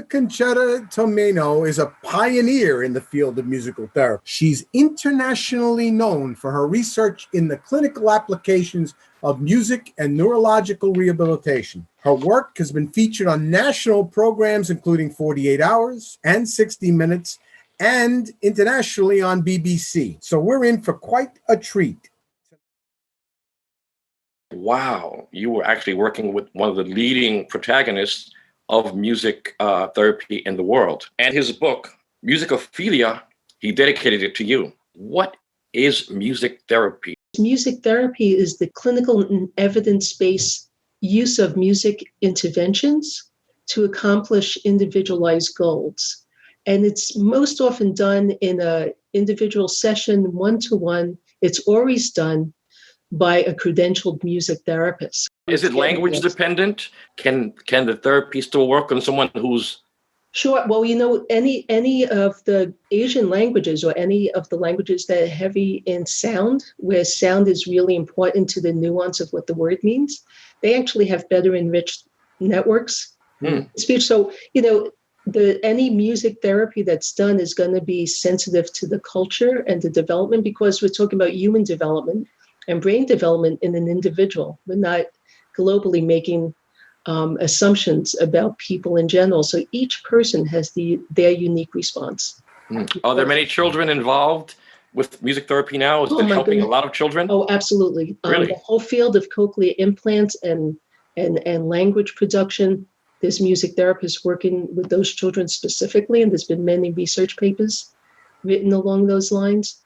Dr. Concetta Tomaino is a pioneer in the field of musical therapy. She's internationally known for her research in the clinical applications of music and neurological rehabilitation. Her work has been featured on national programs including 48 Hours and 60 Minutes, and internationally on BBC. So we're in for quite a treat. Wow, you were actually working with one of the leading protagonists of music therapy in the world. And his book, Musicophilia, he dedicated it to you. What is music therapy? Music therapy is the clinical and evidence-based use of music interventions to accomplish individualized goals. And it's most often done in an individual session, one-to-one. It's always done by a credentialed music therapist. Is it language dependent? Can the therapy still work on someone who's... Sure. Well, any of the Asian languages or any of the languages that are heavy in sound, where sound is really important to the nuance of what the word means, they actually have better enriched networks. Speech. So, any music therapy that's done is going to be sensitive to the culture and the development, because we're talking about human development and brain development in an individual. We're not globally making assumptions about people in general. So each person has their unique response. Are there many children involved with music therapy now? Is it helping a lot of children? Oh, absolutely. Really? The whole field of cochlear implants and language production, there's music therapists working with those children specifically, and there's been many research papers written along those lines.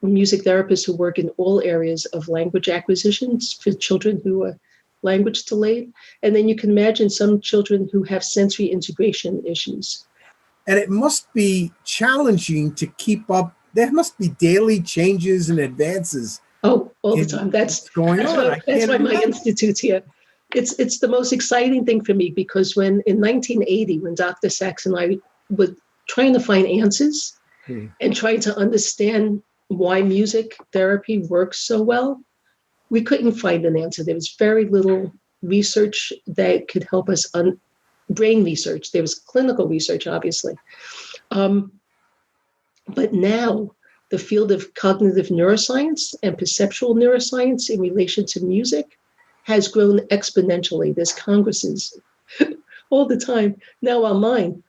Music therapists who work in all areas of language acquisitions for children who are language delayed. And then you can imagine some children who have sensory integration issues. And it must be challenging to keep up. There must be daily changes and advances. Oh, all the time. That's why my institute's here. It's the most exciting thing for me, because in 1980, when Dr. Sachs and I were trying to find answers and trying to understand why music therapy works so well, we couldn't find an answer. There was very little research that could help us brain research. There was clinical research, obviously. But now the field of cognitive neuroscience and perceptual neuroscience in relation to music has grown exponentially. There's congresses all the time now online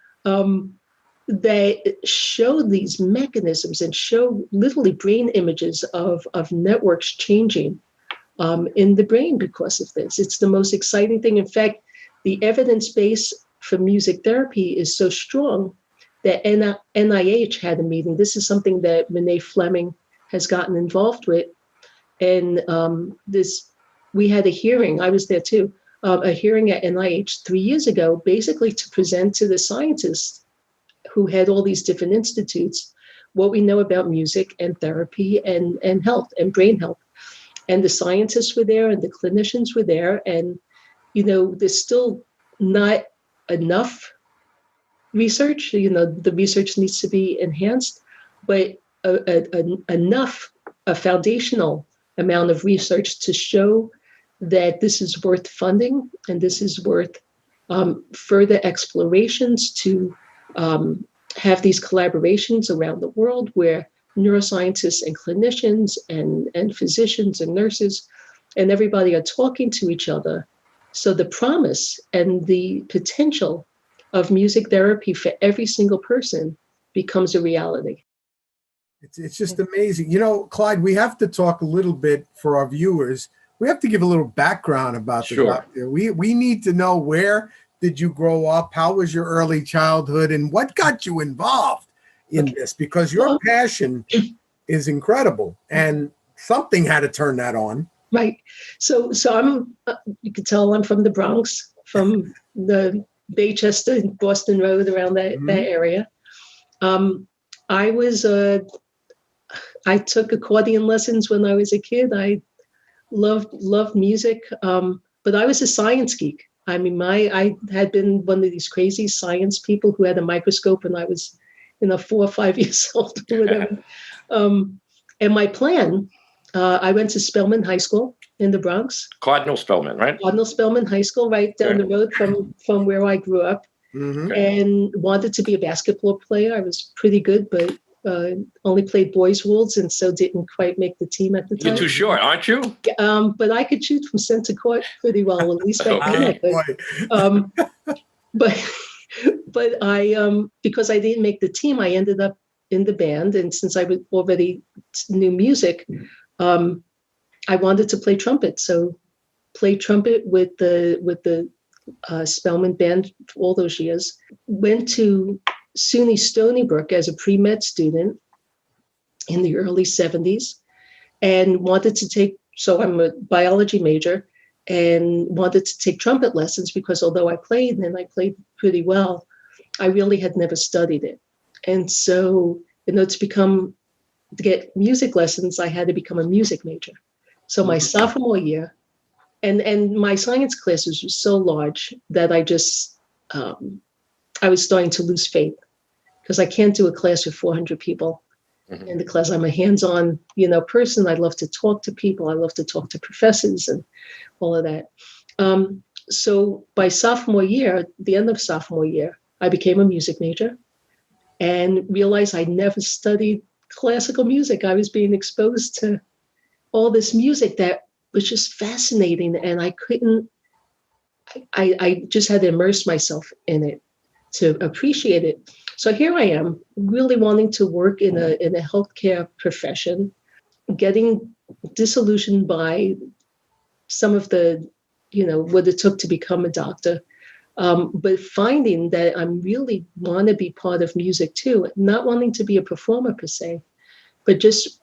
that show these mechanisms and show literally brain images of networks changing in the brain because of this. It's the most exciting thing. In fact, the evidence base for music therapy is so strong that NIH had a meeting. This is something that Renee Fleming has gotten involved with. And we had a hearing, I was there too, a hearing at NIH 3 years ago, basically to present to the scientists who had all these different institutes what we know about music and therapy and health and brain health. And the scientists were there and the clinicians were there. And, there's still not enough research. The research needs to be enhanced, but a foundational amount of research to show that this is worth funding and this is worth further explorations to have these collaborations around the world where neuroscientists and clinicians and physicians and nurses and everybody are talking to each other. So the promise and the potential of music therapy for every single person becomes a reality. It's just amazing. Clyde, we have to talk a little bit for our viewers. We have to give a little background about the doctor. We need to know, where did you grow up? How was your early childhood? And what got you involved in this? Because your passion is incredible, and something had to turn that on. Right. So I'm, you can tell I'm from the Bronx, from the Baychester, Boston Road, around that area. I took accordion lessons when I was a kid. I loved music, but I was a science geek. I mean, I had been one of these crazy science people who had a microscope when I was, 4 or 5 years old or whatever. And my plan, I went to Spelman High School in the Bronx. Cardinal Spelman, right? Cardinal Spelman High School, right down the road from where I grew up. and wanted to be a basketball player. I was pretty good, but only played boys' rules, and so didn't quite make the team at the time. You're too short, aren't you? But I could shoot from center court pretty well, at least back then. But I because I didn't make the team, I ended up in the band, and since I already knew music, I wanted to play trumpet. So played trumpet with the Spelman band for all those years. Went to SUNY Stony Brook as a pre-med student in the early 70s and wanted to take, so I'm a biology major, and wanted to take trumpet lessons because although I played and I played pretty well, I really had never studied it. And so to get music lessons, I had to become a music major. So my sophomore year, and my science classes were so large that I just, I was starting to lose faith because I can't do a class with 400 people in the class. I'm a hands-on, person. I love to talk to people. I love to talk to professors and all of that. So by sophomore year, the end of sophomore year, I became a music major and realized I never studied classical music. I was being exposed to all this music that was just fascinating, and I just had to immerse myself in it to appreciate it. So here I am, really wanting to work in a healthcare profession, getting disillusioned by some of the, what it took to become a doctor, but finding that I really want to be part of music too, not wanting to be a performer per se, but just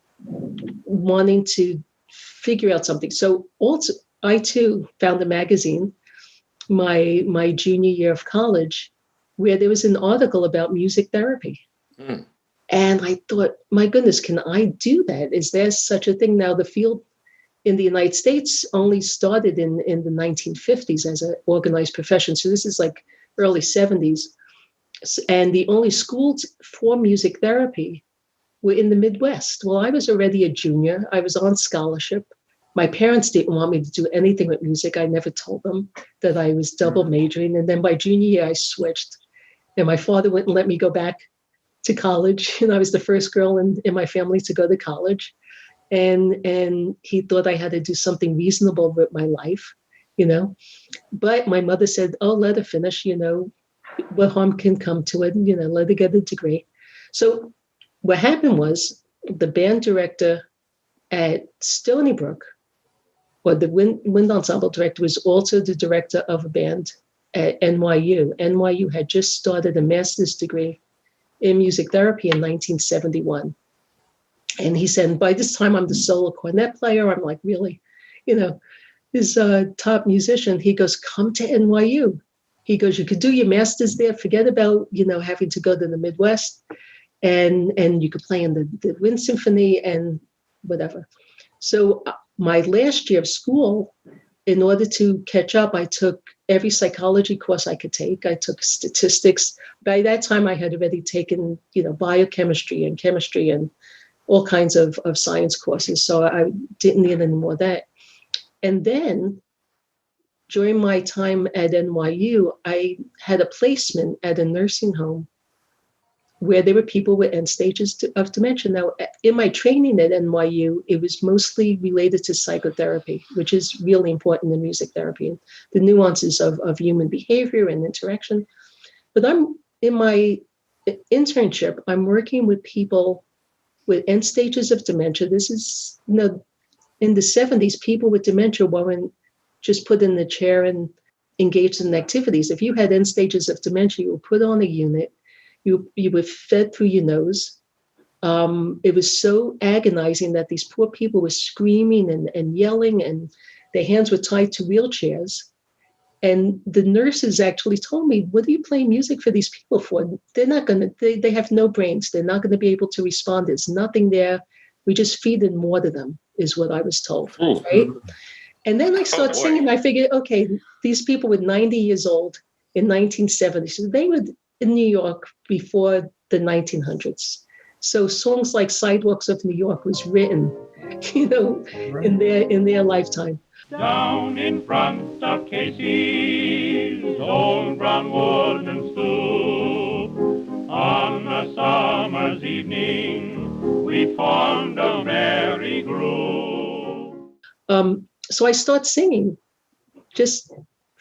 wanting to figure out something. So also, I too found a magazine my junior year of college where there was an article about music therapy. And I thought, my goodness, can I do that? Is there such a thing? Now, the field in the United States only started in the 1950s as an organized profession. So this is like early 70s. And the only schools for music therapy were in the Midwest. Well, I was already a junior. I was on scholarship. My parents didn't want me to do anything with music. I never told them that I was double majoring. And then by junior year, I switched. And my father wouldn't let me go back to college. And I was the first girl in my family to go to college. And he thought I had to do something reasonable with my life, But my mother said, oh, let her finish, what harm can come to it, let her get a degree. So what happened was the band director at Stony Brook, or the wind ensemble director, was also the director of a band at NYU. NYU had just started a master's degree in music therapy in 1971. And he said, by this time, I'm the solo cornet player. I'm like, really, this top musician. He goes, come to NYU. He goes, you could do your master's there. Forget about, having to go to the Midwest. And you could play in the Wind Symphony and whatever. So my last year of school, in order to catch up, I took every psychology course I could take. I took statistics. By that time, I had already taken, biochemistry and chemistry and all kinds of science courses. So I didn't need any more of that. And then during my time at NYU, I had a placement at a nursing home where there were people with end stages of dementia. Now, in my training at NYU, it was mostly related to psychotherapy, which is really important in music therapy, and the nuances of human behavior and interaction. But in my internship, I'm working with people with end stages of dementia. This is, in the 70s, people with dementia weren't just put in the chair and engaged in activities. If you had end stages of dementia, you were put on a unit. You were fed through your nose. It was so agonizing that these poor people were screaming and yelling, and their hands were tied to wheelchairs. And the nurses actually told me, what are you playing music for these people for? They're not going to, they have no brains. They're not going to be able to respond. There's nothing there. We just feed and water them, is what I was told, right? And then I started singing. I figured, okay, these people were 90 years old in 1970. So they were in New York before the 1900s. So songs like Sidewalks of New York was written, right, in their lifetime. Down in front of Casey's old brown wooden stool, summer's evening, we formed a merry group. So I start singing, just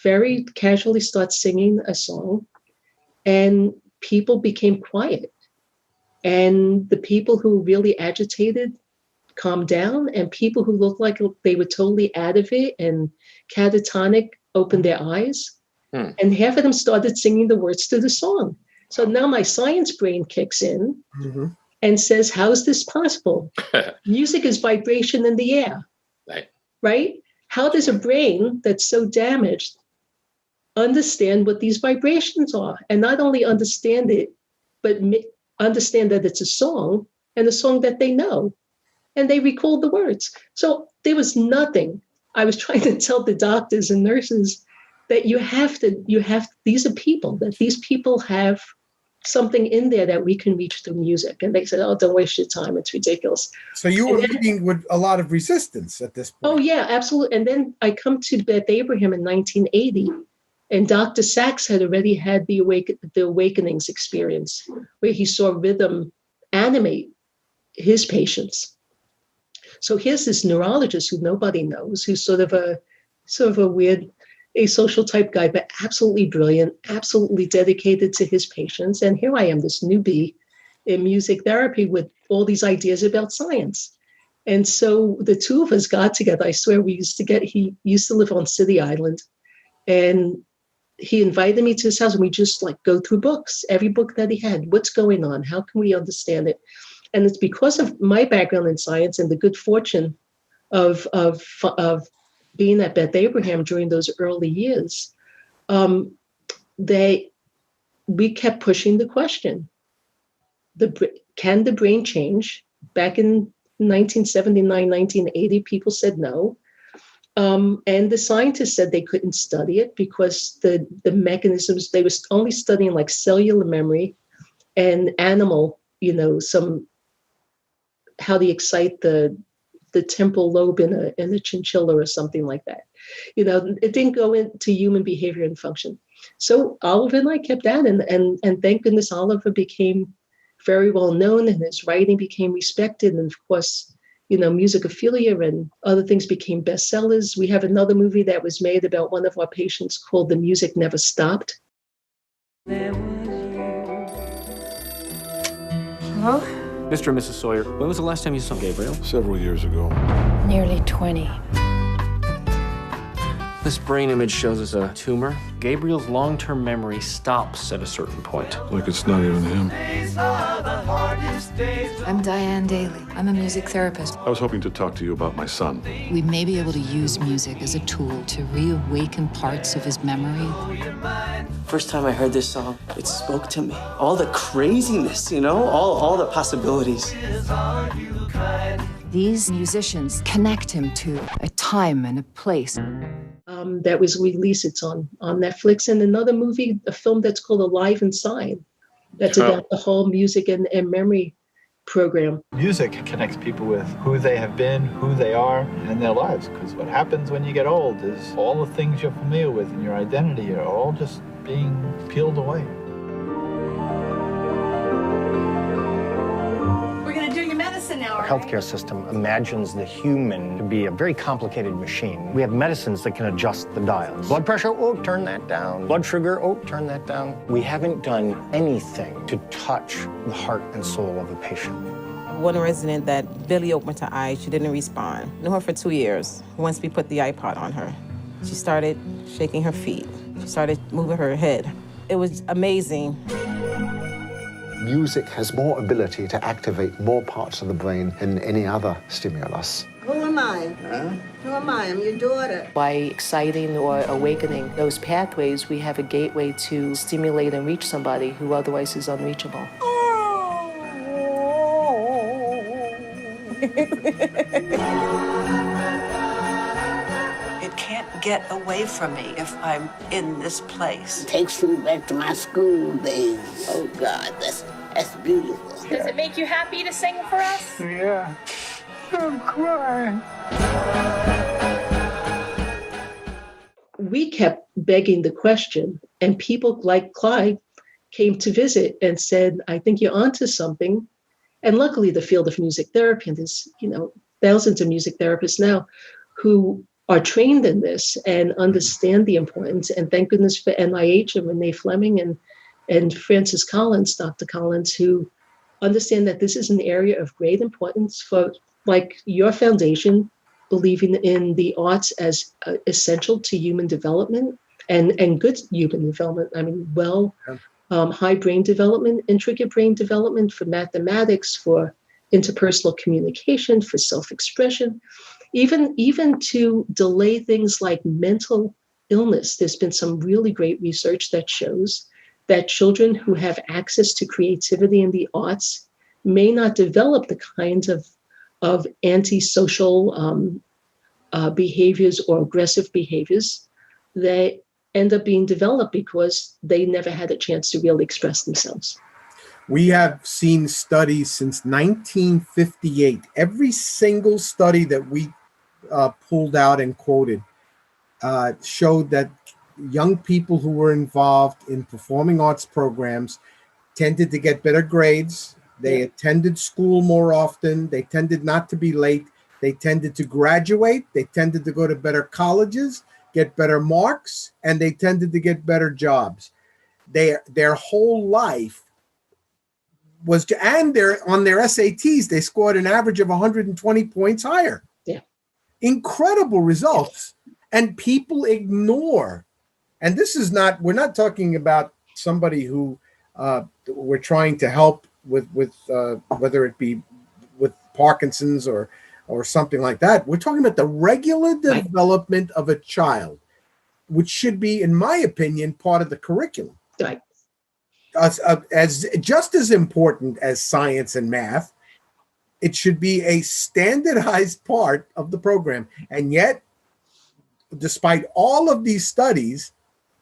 very casually start singing a song, and people became quiet. And the people who were really agitated calmed down, and people who looked like they were totally out of it and catatonic opened their eyes. And half of them started singing the words to the song. So now my science brain kicks in and says, how is this possible? Music is vibration in the air, right? How does a brain that's so damaged understand what these vibrations are? And not only understand it, but understand that it's a song and a song that they know. And they recalled the words. So there was nothing. I was trying to tell the doctors and nurses that these are people, that these people have something in there that we can reach through music. And they said, oh, don't waste your time. It's ridiculous. So you were meeting with a lot of resistance at this point. Oh, yeah, absolutely. And then I come to Beth Abraham in 1980, and Dr. Sachs had already had the Awakenings experience, where he saw rhythm animate his patients. So here's this neurologist who nobody knows, who's sort of a weird asocial type guy, but absolutely brilliant, absolutely dedicated to his patients. And here I am, this newbie in music therapy with all these ideas about science. And so the two of us got together. I swear he used to live on City Island, and he invited me to his house, and we just go through books, every book that he had. What's going on? How can we understand it? And it's because of my background in science and the good fortune of being at Beth Abraham during those early years, we kept pushing the question: can the brain change? Back in 1979, 1980, people said no. And the scientists said they couldn't study it because the mechanisms, they were only studying like cellular memory and animal, how they excite the temporal lobe in a chinchilla or something like that. It didn't go into human behavior and function. So Oliver and I kept at it, and thank goodness Oliver became very well known and his writing became respected. And of course, Musicophilia and other things became bestsellers. We have another movie that was made about one of our patients called The Music Never Stopped. There was you. Hello? Mr. and Mrs. Sawyer, when was the last time you saw Gabriel? Several years ago. Nearly 20. This brain image shows us a tumor. Gabriel's long-term memory stops at a certain point. Like it's not even him. I'm Diane Daly. I'm a music therapist. I was hoping to talk to you about my son. We may be able to use music as a tool to reawaken parts of his memory. First time I heard this song, it spoke to me. All the craziness, all the possibilities. These musicians connect him to a time and a place. That was released. It's on Netflix. And another movie, a film that's called Alive Inside. That's about the whole music and memory program. Music connects people with who they have been, who they are, and their lives. Because what happens when you get old is all the things you're familiar with and your identity are all just being peeled away. Our healthcare system imagines the human to be a very complicated machine. We have medicines that can adjust the dials. Blood pressure, oh, turn that down. Blood sugar, oh, turn that down. We haven't done anything to touch the heart and soul of a patient. One resident that barely opened her eyes, she didn't respond. Knew her for 2 years. Once we put the iPod on her, she started shaking her feet. She started moving her head. It was amazing. Music has more ability to activate more parts of the brain than any other stimulus. Who am I? Huh? Who am I? I'm your daughter. By exciting or awakening those pathways, we have a gateway to stimulate and reach somebody who otherwise is unreachable. It can't get away from me if I'm in this place. It takes me back to my school days. Oh, God, that's beautiful. Does it make you happy to sing for us? Yeah. I'm crying. We kept begging the question, and people like Clyde came to visit and said, I think you're onto something. And luckily, the field of music therapy, and there's, thousands of music therapists now who are trained in this and understand the importance. And thank goodness for NIH and Renee Fleming and Francis Collins, Dr. Collins, who understand that this is an area of great importance for, like, your foundation, believing in the arts as essential to human development and good human development. I mean, high brain development, intricate brain development for mathematics, for interpersonal communication, for self-expression, even to delay things like mental illness. There's been some really great research that shows that children who have access to creativity in the arts may not develop the kinds of antisocial behaviors or aggressive behaviors that end up being developed because they never had a chance to really express themselves. We have seen studies since 1958. Every single study that we pulled out and quoted showed that young people who were involved in performing arts programs tended to get better grades. They attended school more often. They tended not to be late. They tended to graduate. They tended to go to better colleges, get better marks, and they tended to get better jobs. Their whole life was on their SATs, they scored an average of 120 points higher. Yeah. Incredible results. And people ignore. And this is not, we're not talking about somebody who we're trying to help with whether it be with Parkinson's or something like that. We're talking about the regular development of a child, which should be, in my opinion, part of the curriculum. Right. As just as important as science and math, it should be a standardized part of the program. And yet, despite all of these studies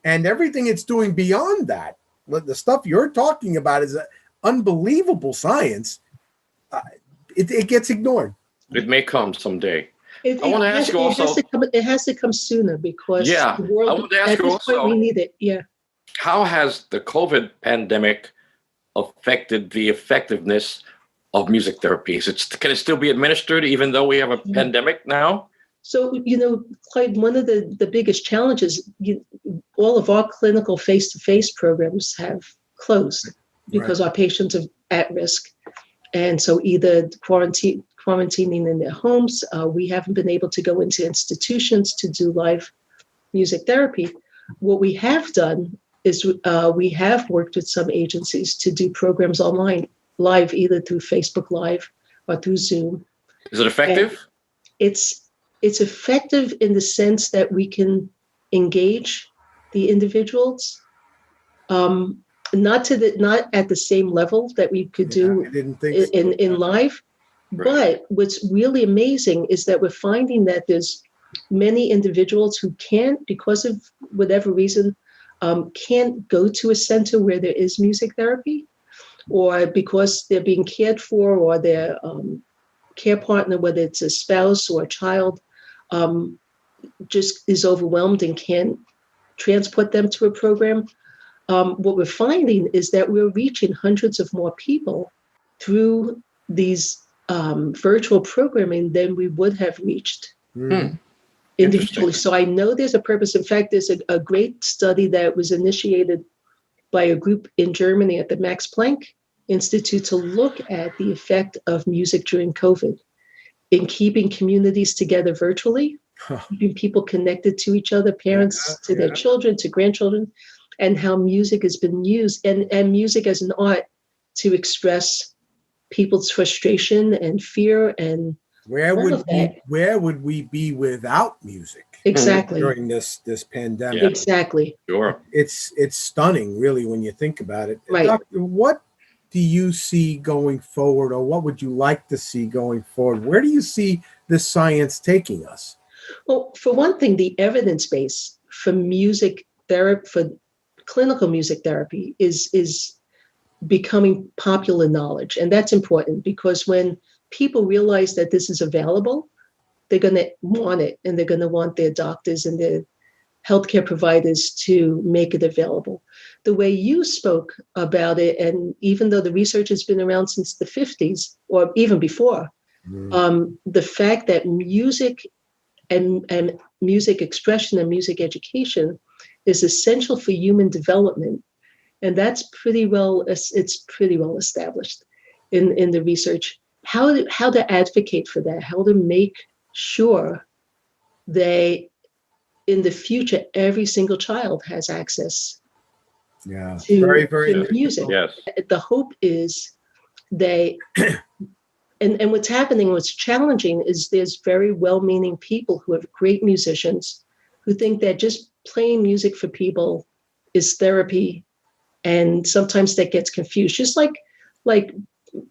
and everything it's doing beyond that, the stuff you're talking about is unbelievable science. It gets ignored. It may come someday. I want to ask you also. It has to come sooner because the world, I want to ask at you this also. point, we need it. Yeah. How has the COVID pandemic affected the effectiveness of music therapies? Can it still be administered even though we have a pandemic now? So, Clyde, one of the biggest challenges, all of our clinical face-to-face programs have closed because our patients are at risk. And so either quarantining in their homes, we haven't been able to go into institutions to do live music therapy. What we have done is we have worked with some agencies to do programs online, live, either through Facebook Live or through Zoom. Is it effective? And it's effective in the sense that we can engage the individuals, not at the same level that we could do in live. Right. But what's really amazing is that we're finding that there's many individuals who can't, because of whatever reason, can't go to a center where there is music therapy, or because they're being cared for, or their care partner, whether it's a spouse or a child, just is overwhelmed and can't transport them to a program. What we're finding is that we're reaching hundreds of more people through these virtual programming than we would have reached individually. So I know there's a purpose. In fact, there's a great study that was initiated by a group in Germany at the Max Planck Institute to look at the effect of music during COVID in keeping communities together virtually, keeping people connected to each other, parents to their children, to grandchildren, and how music has been used, and music as an art to express people's frustration and fear. And where would we be without music? Exactly. During this pandemic. Yeah. Exactly. Sure. It's stunning, really, when you think about it. Right. Doctor, what do you see going forward, or what would you like to see going forward? Where do you see this science taking us? Well, for one thing, the evidence base for music therapy, for clinical music therapy, is becoming popular knowledge. And that's important because when people realize that this is available, they're going to want it, and they're going to want their doctors and their healthcare providers to make it available. The way you spoke about it, and even though the research has been around since the 50s or even before, the fact that music and music expression and music education is essential for human development, and that's pretty well established in the research. How to advocate for that, how to make sure they in the future every single child has access to, very, very to music. Yes. The hope is they and what's happening, what's challenging is there's very well-meaning people who are great musicians who think that just playing music for people is therapy, and sometimes that gets confused. Just like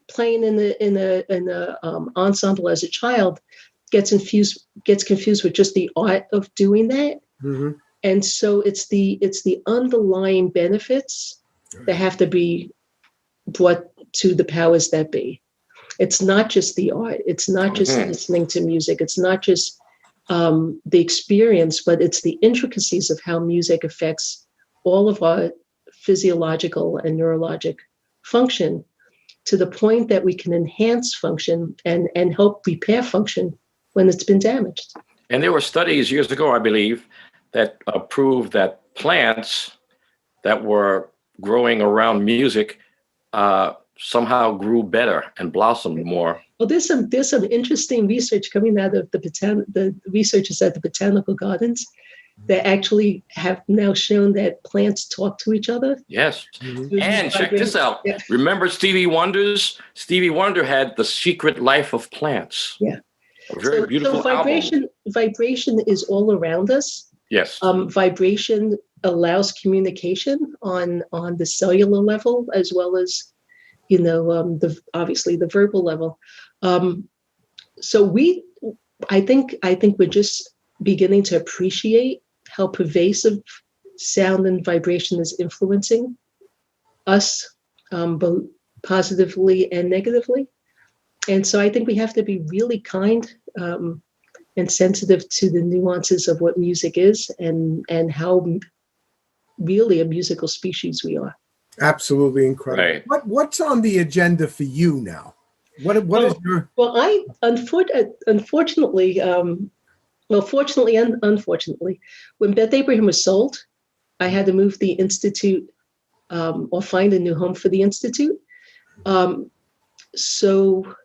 playing in the ensemble as a child gets confused with just the art of doing that. Mm-hmm. And so it's the underlying benefits that have to be brought to the powers that be. It's not just the art. It's not just listening to music. It's not just the experience, but it's the intricacies of how music affects all of our physiological and neurologic function, to the point that we can enhance function and help repair function when it's been damaged. And there were studies years ago, I believe, that proved that plants that were growing around music somehow grew better and blossomed more. Well, there's some interesting research coming out of the researchers at the Botanical Gardens that actually have now shown that plants talk to each other. Yes. Mm-hmm. And check this out. Yeah. Remember Stevie Wonder's? Stevie Wonder had The Secret Life of Plants. Yeah. A very beautiful album. Vibration is all around us. Yes. Vibration allows communication on the cellular level, as well as, obviously the verbal level. So I think we're just beginning to appreciate how pervasive sound and vibration is influencing us, both positively and negatively. And so I think we have to be really kind and sensitive to the nuances of what music is and how really a musical species we are. Absolutely incredible. Right. What's on the agenda for you now? What is your... Well, I unfortunately, fortunately and unfortunately, when Beth Abraham was sold, I had to move the Institute or find a new home for the Institute. So,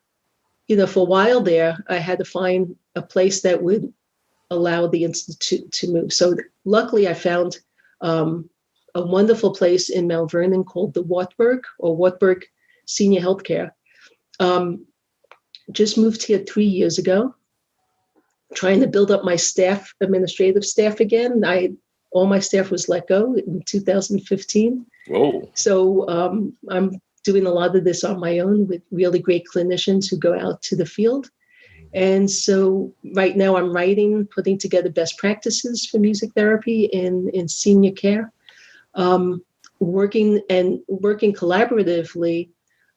for a while there, I had to find a place that would allow the Institute to move. So luckily I found a wonderful place in Mount Vernon called the Wartburg Senior Healthcare. Just moved here 3 years ago, trying to build up my administrative staff again. All my staff was let go in 2015. Whoa. So I'm doing a lot of this on my own with really great clinicians who go out to the field. And so right now I'm putting together best practices for music therapy in senior care, working collaboratively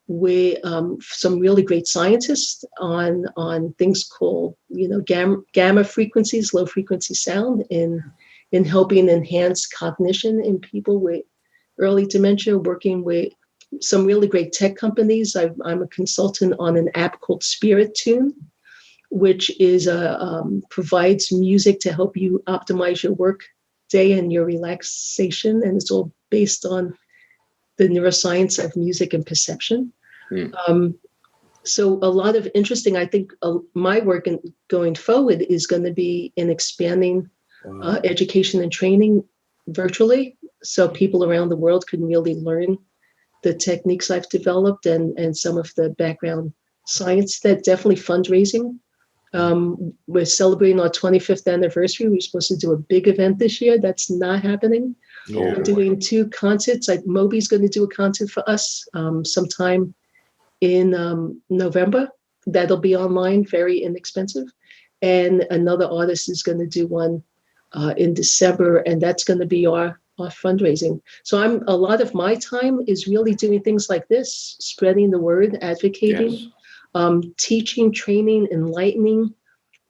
with some really great scientists on things called, gamma frequencies, low frequency sound, in helping enhance cognition in people with early dementia, working with some really great tech companies. I'm a consultant on an app called Spirit Tune, which is provides music to help you optimize your work day and your relaxation. And it's all based on the neuroscience of music and perception. So a lot of interesting, I think my work going forward is going to be in expanding education and training virtually, so people around the world can really learn the techniques I've developed and some of the background science. That definitely fundraising. We're celebrating our 25th anniversary. We're supposed to do a big event this year. That's not happening. We're doing 2 concerts. Moby's going to do a concert for us sometime in November. That'll be online, very inexpensive. And another artist is going to do one in December, and that's going to be our fundraising. So a lot of my time is really doing things like this, spreading the word, advocating, teaching, training, enlightening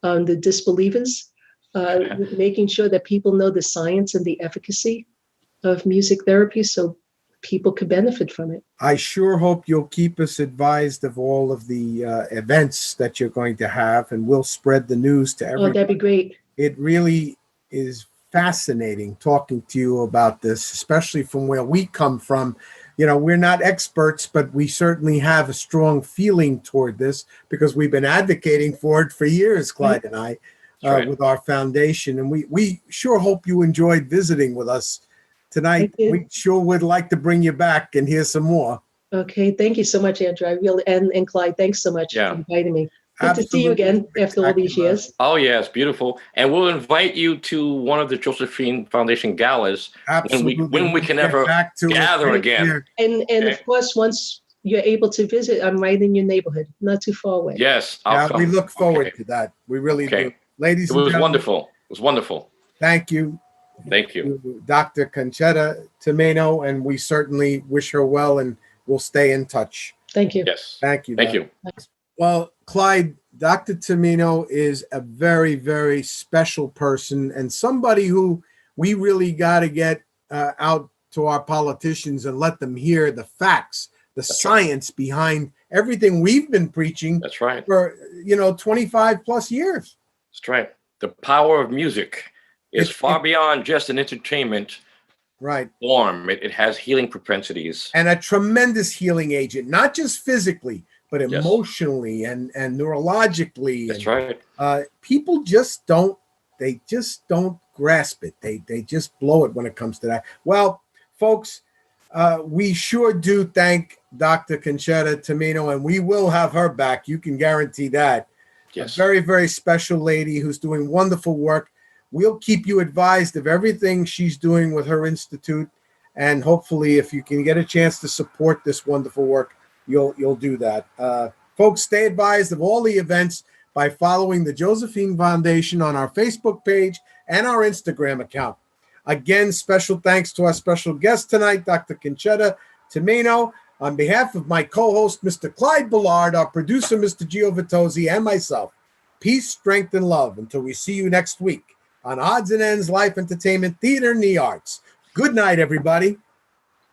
the disbelievers, making sure that people know the science and the efficacy of music therapy so people can benefit from it. I sure hope you'll keep us advised of all of the events that you're going to have, and we'll spread the news to everyone. Oh, that'd be great. It really is fascinating talking to you about this, especially from where we come from. You know, we're not experts, but we certainly have a strong feeling toward this because we've been advocating for it for years, Clyde and I, with our foundation. And we sure hope you enjoyed visiting with us tonight. We sure would like to bring you back and hear some more. Okay, thank you so much, Andrew. I really and Clyde, thanks so much for inviting me. Good to see you again after all these years. Oh, yes, beautiful. And we'll invite you to one of the Josephine Foundation galas when we can ever gather again. And of course, once you're able to visit, I'm right in your neighborhood, not too far away. Yes, we look forward to that. We really do. Ladies and gentlemen. It was wonderful. It was wonderful. Thank you. Thank you. Dr. Concetta Tomaino, and we certainly wish her well, and we'll stay in touch. Thank you. Yes. Thank you. Thank you. Well, Clyde, Dr. Tomaino is a very, very special person and somebody who we really got to get out to our politicians and let them hear the facts, the science behind everything we've been preaching. That's right. For 25 plus years. That's right. The power of music is far beyond just an entertainment form. It has healing propensities. And a tremendous healing agent, not just physically, but emotionally and neurologically. That's right. People just don't grasp it. They just blow it when it comes to that. Well, folks, we sure do thank Dr. Concetta Tomaino, and we will have her back. You can guarantee that. Yes. A very, very special lady who's doing wonderful work. We'll keep you advised of everything she's doing with her institute. And hopefully, if you can get a chance to support this wonderful work, you'll do that. Folks, stay advised of all the events by following the Josephine Foundation on our Facebook page and our Instagram account. Again, special thanks to our special guest tonight, Dr. Concetta Tomaino. On behalf of my co-host, Mr. Clyde Ballard, our producer, Mr. Gio Vitozzi, and myself, peace, strength, and love until we see you next week on Odds and Ends Life Entertainment, Theater, and the Arts. Good night, everybody.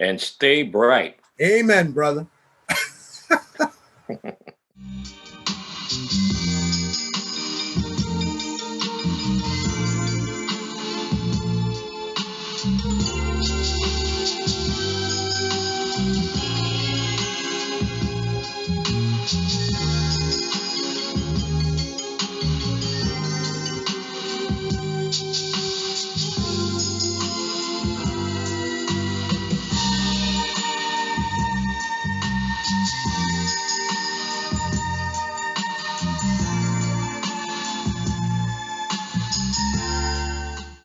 And stay bright. Amen, brother.